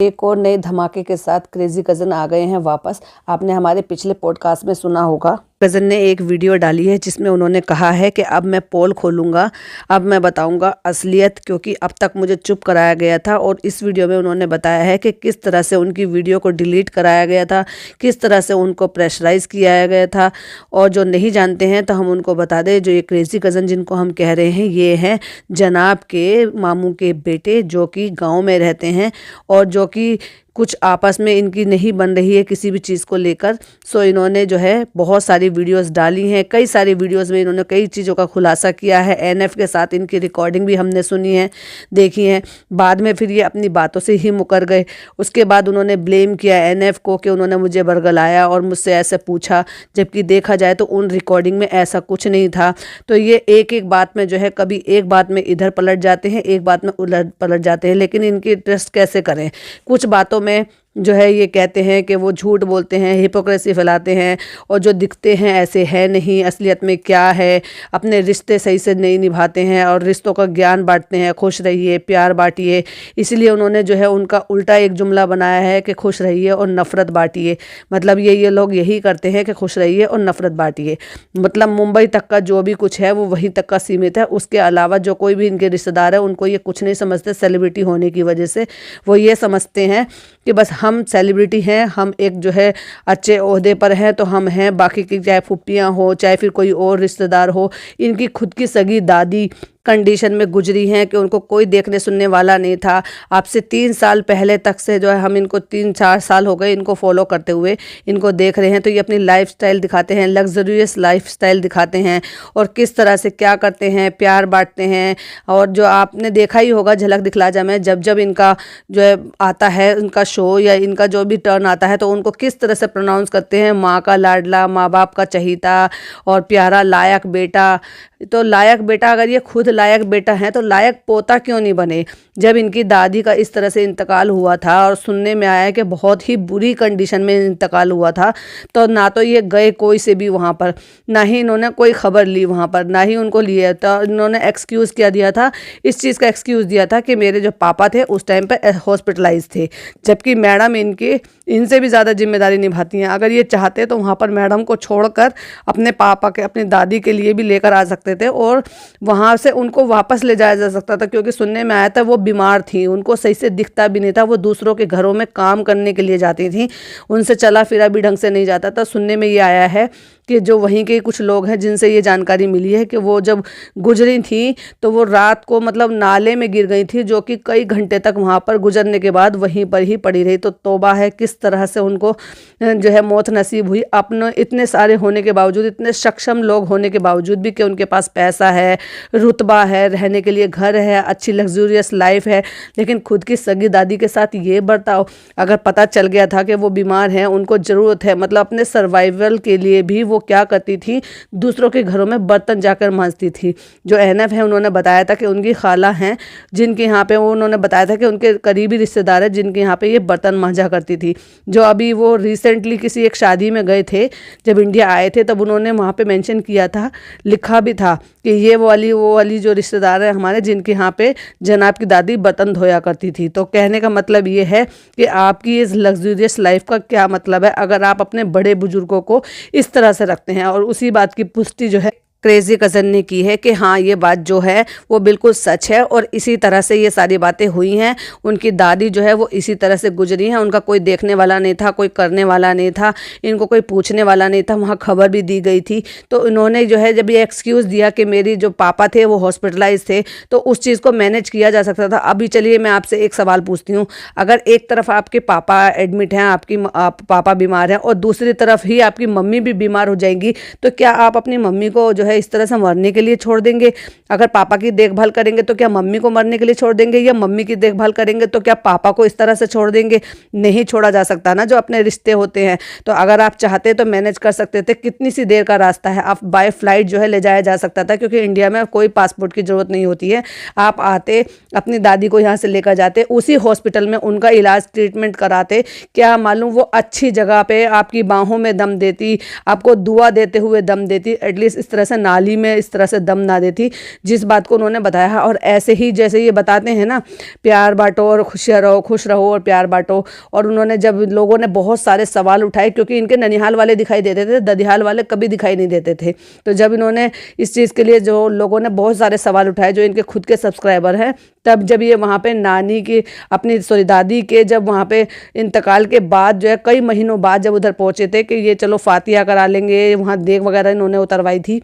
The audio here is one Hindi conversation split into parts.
एक और नए धमाके के साथ क्रेजी कज़न आ गए हैं वापस। आपने हमारे पिछले पॉडकास्ट में सुना होगा, कज़न ने एक वीडियो डाली है जिसमें उन्होंने कहा है कि अब मैं पोल खोलूँगा, अब मैं बताऊँगा असलियत, क्योंकि अब तक मुझे चुप कराया गया था। और इस वीडियो में उन्होंने बताया है कि किस तरह से उनकी वीडियो को डिलीट कराया गया था, किस तरह से उनको प्रेशराइज़ किया गया था। और जो नहीं जानते हैं तो हम उनको बता दें, जो ये क्रेजी कज़न जिनको हम कह रहे हैं, ये हैं जनाब के मामू के बेटे जो कि गाँव में रहते हैं और जो कि कुछ आपस में इनकी नहीं बन रही है किसी भी चीज़ को लेकर। सो इन्होंने जो है बहुत सारी वीडियोस डाली हैं, कई सारी वीडियोस में इन्होंने कई चीज़ों का खुलासा किया है। एनएफ के साथ इनकी रिकॉर्डिंग भी हमने सुनी है, देखी है। बाद में फिर ये अपनी बातों से ही मुकर गए। उसके बाद उन्होंने ब्लेम किया एनएफ को कि उन्होंने मुझे बरगलाया और मुझसे ऐसे पूछा, जबकि देखा जाए तो उन रिकॉर्डिंग में ऐसा कुछ नहीं था। तो ये एक एक बात में जो है, कभी एक बात में इधर पलट जाते हैं, एक बात में उलट पलट जाते हैं। लेकिन इनकी ट्रस्ट कैसे करें? कुछ बातों में जो है ये कहते हैं कि वो झूठ बोलते हैं, हिपोक्रेसी फैलाते हैं, और जो दिखते हैं ऐसे है नहीं, असलियत में क्या है। अपने रिश्ते सही से नहीं निभाते हैं और रिश्तों का ज्ञान बांटते हैं, खुश रहिए, प्यार बांटिए। इसलिए उन्होंने जो है उनका उल्टा एक जुमला बनाया है कि खुश रहिए और नफ़रत बांटिए। मतलब ये लोग यही करते हैं कि खुश रहिए और नफ़रत बांटिए। मतलब मुंबई तक का जो भी कुछ है वो वहीं तक का सीमित है। उसके अलावा जो कोई भी इनके रिश्तेदार है उनको ये कुछ नहीं समझते। सेलिब्रिटी होने की वजह से वो ये समझते हैं कि बस हम सेलिब्रिटी हैं, हम एक जो है अच्छे ओहदे पर हैं तो हम हैं, बाकी की चाहे फुप्पियाँ हो चाहे फिर कोई और रिश्तेदार हो। इनकी खुद की सगी दादी कंडीशन में गुजरी हैं कि उनको कोई देखने सुनने वाला नहीं था। आज से 3 साल पहले तक से जो है हम इनको 3-4 साल हो गए इनको फॉलो करते हुए, इनको देख रहे हैं। तो ये अपनी लाइफस्टाइल दिखाते हैं, लग्जरियस लाइफस्टाइल दिखाते हैं और किस तरह से क्या करते हैं, प्यार बांटते हैं। और जो आपने देखा ही होगा झलक दिखला जा में, जब जब इनका जो है आता है इनका शो या इनका जो भी टर्न आता है तो उनको किस तरह से प्रोनाउंस करते हैं, माँ का लाडला, माँ बाप का चहीता और प्यारा, लायक बेटा। तो लायक बेटा, अगर ये खुद लायक बेटा है तो लायक पोता क्यों नहीं बने? जब इनकी दादी का इस तरह से इंतकाल हुआ था और सुनने में आया कि बहुत ही बुरी कंडीशन में इंतकाल हुआ था, तो ना तो ये गए कोई से भी वहाँ पर, ना ही इन्होंने कोई खबर ली वहाँ पर, ना ही उनको लिया था। इन्होंने एक्सक्यूज़ क्या दिया था? इस चीज़ का एक्सक्यूज़ दिया था कि मेरे जो पापा थे उस टाइम पर हॉस्पिटलाइज थे, जबकि मैडम इनसे भी ज़्यादा जिम्मेदारी निभाती हैं। अगर ये चाहते तो वहाँ पर मैडम को छोड़कर अपने पापा के, अपनी दादी के लिए भी लेकर आ सकते थे और वहाँ से उनको वापस ले जाया जा सकता था। क्योंकि सुनने में आया था वो बीमार थी, उनको सही से दिखता भी नहीं था, वो दूसरों के घरों में काम करने के लिए जाती थी, उनसे चला फिरा भी ढंग से नहीं जाता था। सुनने में ये आया है कि जो वहीं के कुछ लोग हैं जिनसे ये जानकारी मिली है कि वो जब गुजरी थी तो वो रात को मतलब नाले में गिर गई थी, जो कि कई घंटे तक वहाँ पर गुजरने के बाद वहीं पर ही पड़ी रही। तो तौबा है किस तरह से उनको जो है मौत नसीब हुई, अपने इतने सारे होने के बावजूद, इतने सक्षम लोग होने के बावजूद भी, कि उनके पास पैसा है, रुतबा है, रहने के लिए घर है, अच्छी लग्जूरियस लाइफ है, लेकिन खुद की सगी दादी के साथ ये बर्ताव। अगर पता चल गया था कि वो बीमार हैं, उनको ज़रूरत है, मतलब अपने सर्वाइवल के लिए भी वो क्या करती थी, दूसरों के घरों में बर्तन जाकर मांजती थी। जो एनएफ है उन्होंने बताया था कि उनकी खाला हैं जिनके यहाँ पे, वो उन्होंने बताया था कि उनके करीबी रिश्तेदार है जिनके यहाँ पे ये बर्तन मांजा करती थी। जो अभी वो रिसेंटली किसी एक शादी में गए थे, जब इंडिया आए थे, तब उन्होंने वहाँ पे मेंशन किया था, लिखा भी था कि ये वो वाली जो रिश्तेदार है हमारे जिनके यहाँ पे जनाब की दादी बर्तन धोया करती थी। तो कहने का मतलब ये है कि आपकी इस लग्जूरियस लाइफ का क्या मतलब है अगर आप अपने बड़े बुजुर्गों को इस तरह से रखते हैं। और उसी बात की पुष्टि जो है क्रेजी कज़न ने की है कि हाँ, ये बात जो है वो बिल्कुल सच है और इसी तरह से ये सारी बातें हुई हैं। उनकी दादी जो है वो इसी तरह से गुजरी हैं, उनका कोई देखने वाला नहीं था, कोई करने वाला नहीं था, इनको कोई पूछने वाला नहीं था। वहाँ खबर भी दी गई थी। तो इन्होंने जो है जब ये एक्सक्यूज़ दिया कि मेरी जो पापा थे वो हॉस्पिटलाइज थे, तो उस चीज़ को मैनेज किया जा सकता था। अभी चलिए मैं आपसे एक सवाल पूछती हूँ, अगर एक तरफ आपके पापा एडमिट हैं, आप पापा बीमार हैं, और दूसरी तरफ ही आपकी मम्मी भी बीमार हो जाएंगी, तो क्या आप अपनी मम्मी को जो है इस तरह से मरने के लिए छोड़ देंगे? अगर पापा की देखभाल करेंगे तो क्या मम्मी को मरने के लिए छोड़ देंगे, या मम्मी की देखभाल करेंगे तो क्या पापा को इस तरह से छोड़ देंगे? नहीं छोड़ा जा सकता ना, जो अपने रिश्ते होते हैं। तो अगर आप चाहते तो मैनेज कर सकते थे। कितनी सी देर का रास्ता है, आप बाय फ्लाइट जो है ले जाया जा सकता था, क्योंकि इंडिया में कोई पासपोर्ट की ज़रूरत नहीं होती है। आप आते, अपनी दादी को यहाँ से लेकर जाते, उसी हॉस्पिटल में उनका इलाज ट्रीटमेंट कराते, क्या मालूम वो अच्छी जगह पे आपकी बाहों में दम देती, आपको दुआ देते हुए दम देती। एटलीस्ट इस तरह से नाली में इस तरह से दम ना देती, जिस बात को उन्होंने बताया है। और ऐसे ही जैसे ये बताते हैं ना, प्यार बांटो और खुश रहो और प्यार बांटो। और उन्होंने जब लोगों ने बहुत सारे सवाल उठाए, क्योंकि इनके ननिहाल वाले दिखाई देते थे, ददिहाल वाले कभी दिखाई नहीं देते थे। तो जब इन्होंने इस चीज़ के लिए जो लोगों ने बहुत सारे सवाल उठाए, जो इनके खुद के सब्सक्राइबर हैं, तब जब ये वहाँ पे नानी की दादी के जब वहाँ पे इंतकाल के बाद जो है कई महीनों बाद जब उधर पहुँचे थे कि ये चलो फातिया करा लेंगे, वहाँ देग वगैरह इन्होंने उतरवाई थी।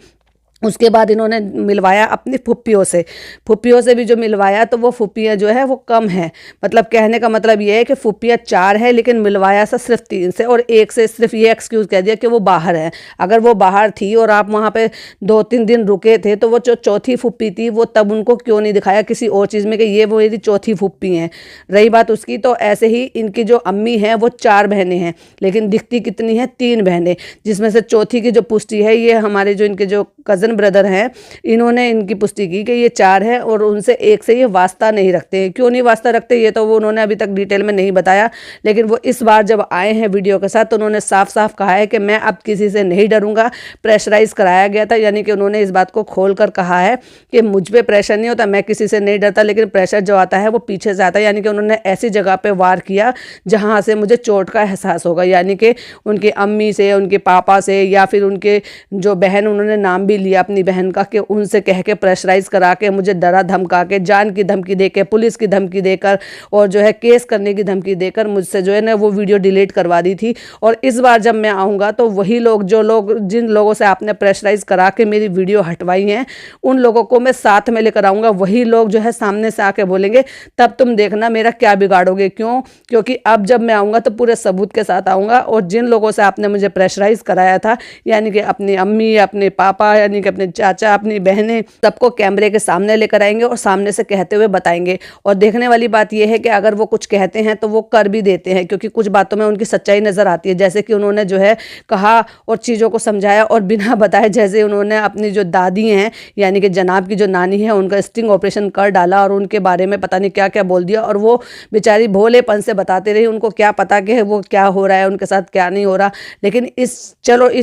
उसके बाद इन्होंने मिलवाया अपनी फुप्पियों से भी जो मिलवाया, तो वो फुप्पियाँ जो है वो कम है। मतलब कहने का मतलब ये है कि फुप्पियाँ 4 है, लेकिन मिलवाया सा सिर्फ 3 से, और एक से सिर्फ ये एक्सक्यूज़ कह दिया कि वो बाहर है। अगर वो बाहर थी और आप वहाँ पे 2-3 दिन रुके थे, तो वो जो चौथी फुप्पी थी वो तब उनको क्यों नहीं दिखाया किसी और चीज़ में कि ये वो मेरी चौथी फुप्पी हैं। रही बात उसकी, तो ऐसे ही इनकी जो अम्मी हैं वो 4 बहनें हैं, लेकिन दिखती कितनी हैं, 3 बहनें, जिसमें से चौथी की जो पुष्टि है ये हमारे जो इनके जो कज़न ब्रदर हैं, इन्होंने इनकी पुष्टि की कि ये 4 है और उनसे एक से ये वास्ता नहीं रखते हैं। क्यों नहीं वास्ता रखते ये तो वो उन्होंने अभी तक डिटेल में नहीं बताया, लेकिन वो इस बार जब आए हैं वीडियो के साथ तो उन्होंने साफ साफ कहा है कि मैं अब किसी से नहीं डरूंगा। प्रेशराइज कराया गया था, यानी कि उन्होंने इस बात को खोल कर कहा है कि मुझ पर प्रेशर नहीं होता, मैं किसी से नहीं डरता, लेकिन प्रेशर जो आता है वो पीछे से आता है। यानी कि उन्होंने ऐसी जगह पर वार किया जहाँ से मुझे चोट का एहसास होगा, यानी कि उनकी अम्मी से, उनके पापा से, या फिर उनके जो बहन, उन्होंने नाम भी लिया अपनी बहन का, कि उनसे कह के प्रेशराइज करा के मुझे डरा धमका के, जान की धमकी देकर, पुलिस की धमकी देकर, और जो है केस करने की धमकी देकर मुझसे जो है ना वो वीडियो डिलीट करवा दी थी। और इस बार जब मैं आऊँगा तो वही लोग, जो लोग, जिन लोगों से आपने प्रेशराइज करा के मेरी वीडियो हटवाई हैं, उन लोगों को मैं साथ में लेकर आऊँगा। वही लोग जो है सामने से आके बोलेंगे, तब तुम देखना मेरा क्या बिगाड़ोगे। क्यों? क्योंकि अब जब मैं आऊँगा तो पूरे सबूत के साथ आऊँगा। और जिन लोगों से आपने मुझे प्रेशराइज कराया था, यानी कि अपनी अम्मी, अपने पापा, यानी कि अपने चाचा, अपनी बहनें, सबको कैमरे के सामने लेकर आएंगे और सामने से कहते हुए बताएंगे। और देखने वाली बात यह है कि अगर वो कुछ कहते हैं तो वो कर भी देते हैं, क्योंकि कुछ बातों में उनकी सच्चाई नज़र आती है। जैसे कि उन्होंने जो है कहा और चीज़ों को समझाया और बिना बताए, जैसे उन्होंने अपनी जो दादी हैं, यानी कि जनाब की जो नानी है, उनका स्टिंग ऑपरेशन कर डाला और उनके बारे में पता नहीं क्या क्या बोल दिया। और वो बेचारी भोलेपन से बताते रही, उनको क्या पता कि वो क्या हो रहा है, उनके साथ क्या नहीं हो रहा। लेकिन इस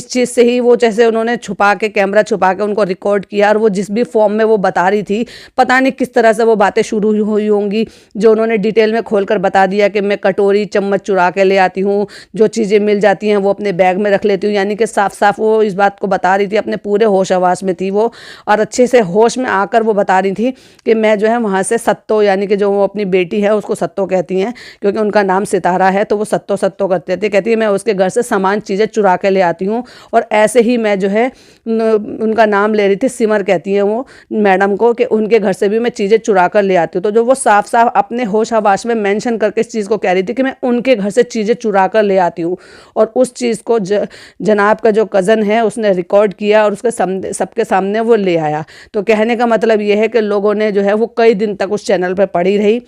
चीज़ से ही वो, जैसे उन्होंने छुपा के, कैमरा छुपा के उनको रिकॉर्ड किया, और वो जिस भी फॉर्म में वो बता रही थी, पता नहीं किस तरह से वो बातें शुरू हुई होंगी, जो उन्होंने डिटेल में खोलकर बता दिया कि मैं कटोरी चम्मच चुरा के ले आती हूँ, जो चीज़ें मिल जाती हैं वो अपने बैग में रख लेती हूँ। यानी कि साफ साफ वो इस बात को बता रही थी, अपने पूरे होश हवास में थी वो, और अच्छे से होश में आकर वो बता रही थी कि मैं जो है वहाँ से सत्तो, यानी कि जो वो अपनी बेटी है उसको सत्तो कहती हैं, क्योंकि उनका नाम सितारा है, तो वो सत्तो सत्तो करते थे। कहती है मैं उसके घर से सामान चीज़ें चुरा के ले आती हूँ। और ऐसे ही मैं जो है उनका नाम ले रही थी, सिमर कहती हैं वो मैडम को, कि उनके घर से भी मैं चीज़ें चुरा कर ले आती हूँ। तो जो वो साफ साफ अपने होश हवास में मेंशन करके इस चीज़ को कह रही थी कि मैं उनके घर से चीज़ें चुरा कर ले आती हूँ। और उस चीज़ को जनाब का जो कज़न है उसने रिकॉर्ड किया और उसके सबके सामने वो ले आया। तो कहने का मतलब ये है कि लोगों ने जो है वो कई दिन तक उस चैनल पर पड़ी रही।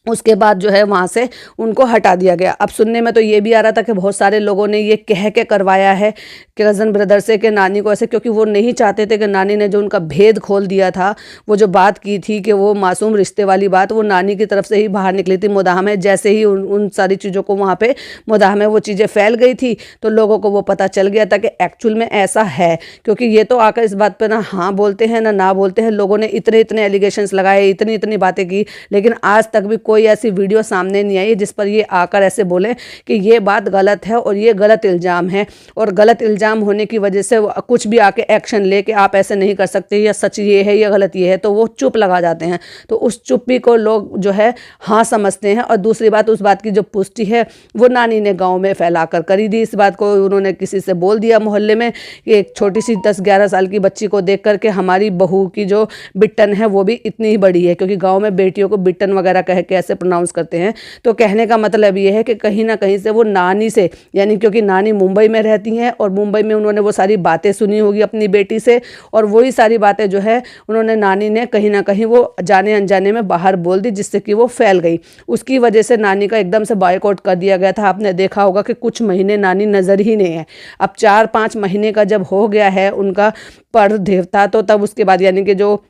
उसके बाद जो है वहाँ से उनको हटा दिया गया। अब सुनने में तो ये भी आ रहा था कि बहुत सारे लोगों ने ये कह के करवाया है कि कज़न ब्रदर से कि नानी को ऐसे, क्योंकि वो नहीं चाहते थे कि नानी ने जो उनका भेद खोल दिया था, वो जो बात की थी कि वो मासूम रिश्ते वाली बात, वो नानी की तरफ से ही बाहर निकली थी मुदाह में। जैसे ही उन सारी चीज़ों को वहाँ पे मुदाह में वो चीज़ें फैल गई थी, तो लोगों को वो पता चल गया था कि एक्चुअल में ऐसा है। क्योंकि ये तो आकर इस बात पर ना हाँ बोलते हैं ना बोलते हैं, लोगों ने इतने एलिगेशंस लगाए, इतनी बातें की, लेकिन आज तक भी कोई ऐसी वीडियो सामने नहीं आई जिस पर ये आकर ऐसे बोले कि ये बात गलत है और ये गलत इल्ज़ाम है। और गलत इल्ज़ाम होने की वजह से कुछ भी आके एक्शन ले कि आप ऐसे नहीं कर सकते, या सच ये है या गलत ये है, तो वो चुप लगा जाते हैं। तो उस चुप्पी को लोग जो है हाँ समझते हैं। और दूसरी बात, उस बात की जो पुष्टि है वो नानी ने गाँव में फैला कर करी दी। इस बात को उन्होंने किसी से बोल दिया मोहल्ले में कि एक छोटी सी 10-11 साल की बच्ची को देख करके हमारी बहू की जो बिट्टन है वो भी इतनी ही बड़ी है, क्योंकि गाँव में बेटियों को बिट्टन वगैरह कह के ऐसे प्रोनाउंस करते हैं। तो कहने का मतलब ये है कि कहीं ना कहीं से वो नानी से, यानी क्योंकि नानी मुंबई में रहती हैं और मुंबई में उन्होंने वो सारी बातें सुनी होगी अपनी बेटी से, और वही सारी बातें जो है उन्होंने नानी ने कहीं ना कहीं वो जाने अनजाने में बाहर बोल दी, जिससे कि वो फैल गई। उसकी वजह से नानी का एकदम से बॉयकॉट कर दिया गया था। आपने देखा होगा कि कुछ महीने नानी नज़र ही नहीं है। अब 4-5 महीने का जब हो गया है उनका पर देवता, तो तब उसके बाद यानी कि जो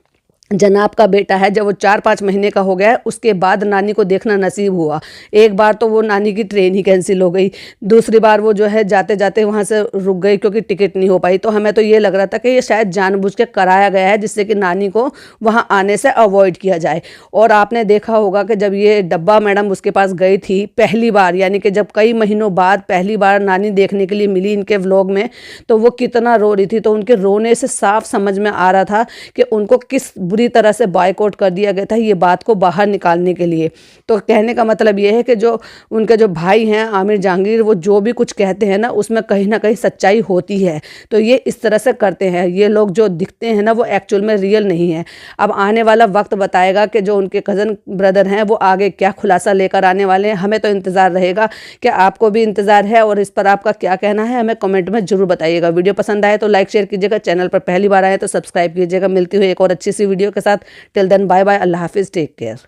जनाब का बेटा है, जब वो 4-5 महीने का हो गया है उसके बाद नानी को देखना नसीब हुआ। एक बार तो वो नानी की ट्रेन ही कैंसिल हो गई, दूसरी बार वो जो है जाते जाते वहाँ से रुक गई क्योंकि टिकट नहीं हो पाई। तो हमें तो ये लग रहा था कि ये शायद जानबूझ के कराया गया है जिससे कि नानी को वहाँ आने से अवॉइड किया जाए। और आपने देखा होगा कि जब ये डब्बा मैडम उसके पास गई थी पहली बार, यानी कि जब कई महीनों बाद पहली बार नानी देखने के लिए मिली इनके व्लॉग में, तो वो कितना रो रही थी। तो उनके रोने से साफ समझ में आ रहा था कि उनको किस बुरी तरह से बॉयकॉट कर दिया गया था ये बात को बाहर निकालने के लिए। तो कहने का मतलब ये है कि जो उनके जो भाई हैं आमिर जहांगीर, वो जो भी कुछ कहते हैं ना उसमें कहीं ना कहीं सच्चाई होती है। तो ये इस तरह से करते हैं, ये लोग जो दिखते हैं ना वो एक्चुअल में रियल नहीं है। अब आने वाला वक्त बताएगा कि जो उनके कज़न ब्रदर हैं वो आगे क्या खुलासा लेकर आने वाले हैं। हमें तो इंतज़ार रहेगा, कि आपको भी इंतज़ार है और इस पर आपका क्या कहना है हमें कमेंट में जरूर बताइएगा। वीडियो पसंद आए तो लाइक शेयर कीजिएगा, चैनल पर पहली बार आए तो सब्सक्राइब कीजिएगा। मिलती हुई एक और अच्छी सी वीडियो के साथ। टिल देन बाय बाय, अल्लाह हाफिज़, टेक केयर।